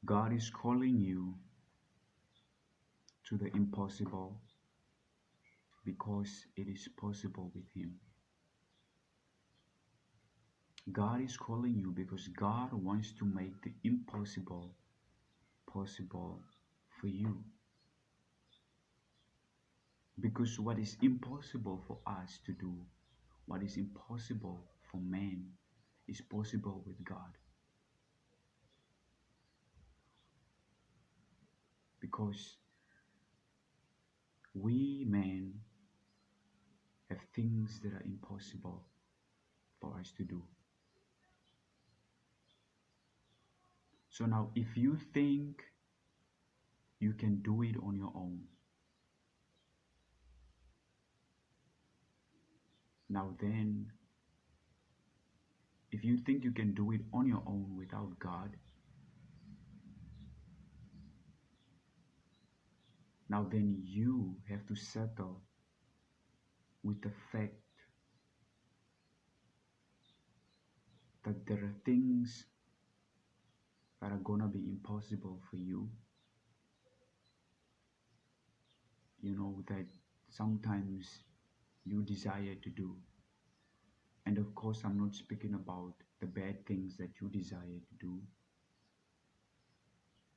God is calling you to the impossible because it is possible with Him. God is calling you because God wants to make the impossible possible for you. Because what is impossible for us to do, what is impossible for man, is possible with God. Because we men have things that are impossible for us to do. So now, if you think you can do it on your own, now then, if you think you can do it on your own without God, now then you have to settle with the fact that there are things that are gonna be impossible for you. You know, that sometimes you desire to do. And of course, I'm not speaking about the bad things that you desire to do.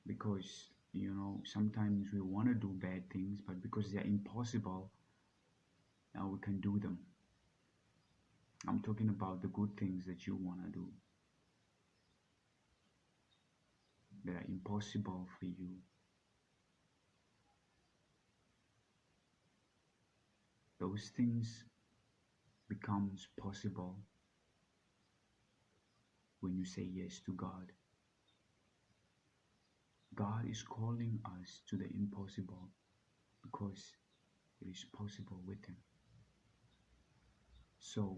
Because, you know, sometimes we want to do bad things, but because they're impossible, now we can do them. I'm talking about the good things that you want to do, that are impossible for you. Those things becomes possible when you say yes to God. God is calling us to the impossible because it is possible with Him. So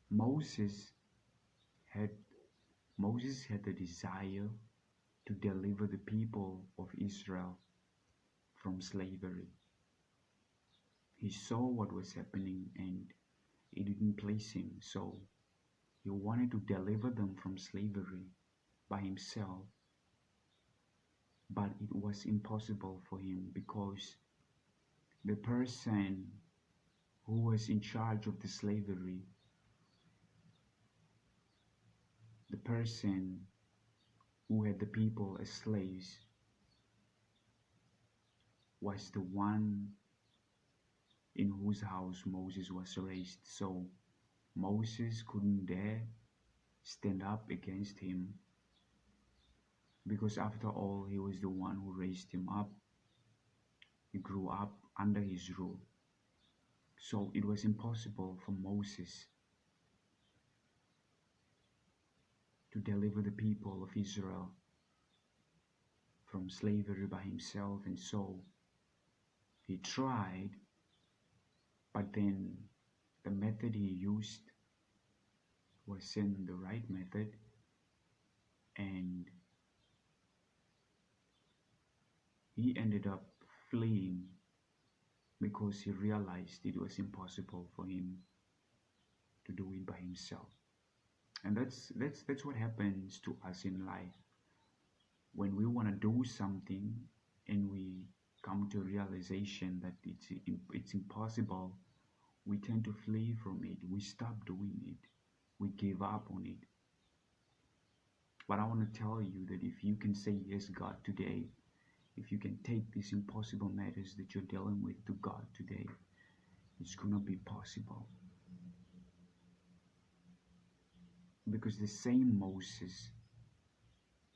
Moses had the desire to deliver the people of Israel from slavery. He saw what was happening and it didn't please him, so he wanted to deliver them from slavery by himself. But it was impossible for him because the person who was in charge of the slavery, the person who had the people as slaves, was the one in whose house Moses was raised. So Moses couldn't dare stand up against him because after all, he was the one who raised him up. He grew up under his rule. So it was impossible for Moses to deliver the people of Israel from slavery by himself, and so he tried, but then the method he used wasn't the right method, and he ended up fleeing because he realized it was impossible for him to do it by himself. And that's what happens to us in life. When we want to do something and we come to a realization that it's impossible, we tend to flee from it. We stop doing it. We give up on it. But I want to tell you that if you can say yes, God, today, if you can take these impossible matters that you're dealing with to God today, it's going to be possible. Because the same Moses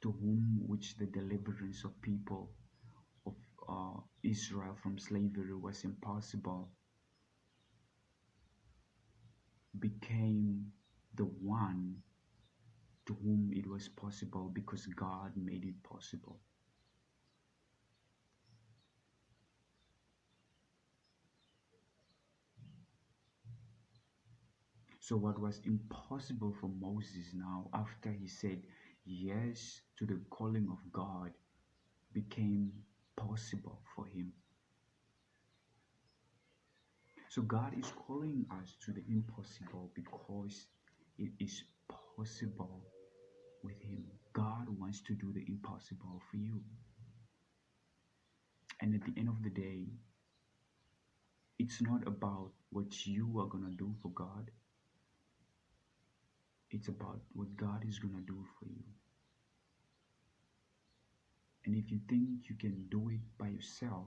to whom which the deliverance of people of Israel from slavery was impossible became the one to whom it was possible because God made it possible. So what was impossible for Moses now, after he said yes to the calling of God, became possible for him. So God is calling us to the impossible because it is possible with Him. God wants to do the impossible for you. And at the end of the day, it's not about what you are going to do for God, it's about what God is going to do for you. And if you think you can do it by yourself,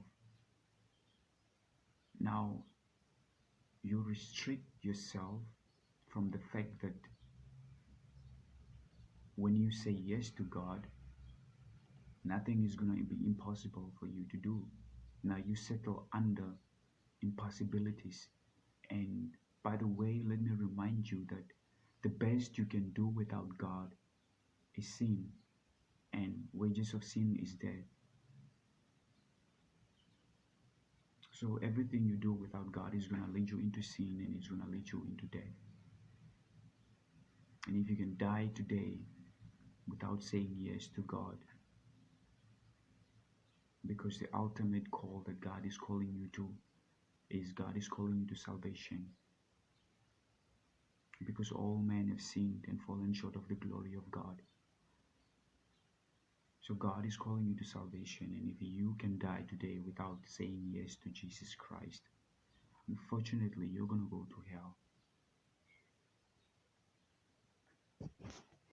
now you restrict yourself from the fact that when you say yes to God, nothing is going to be impossible for you to do. Now you settle under impossibilities. And by the way, let me remind you that the best you can do without God is sin, and wages of sin is death. So everything you do without God is going to lead you into sin, and it's going to lead you into death. And if you can die today without saying yes to God, because the ultimate call that God is calling you to is God is calling you to salvation. Because all men have sinned and fallen short of the glory of God. So God is calling you to salvation, and if you can die today without saying yes to Jesus Christ, unfortunately, you're going to go to hell.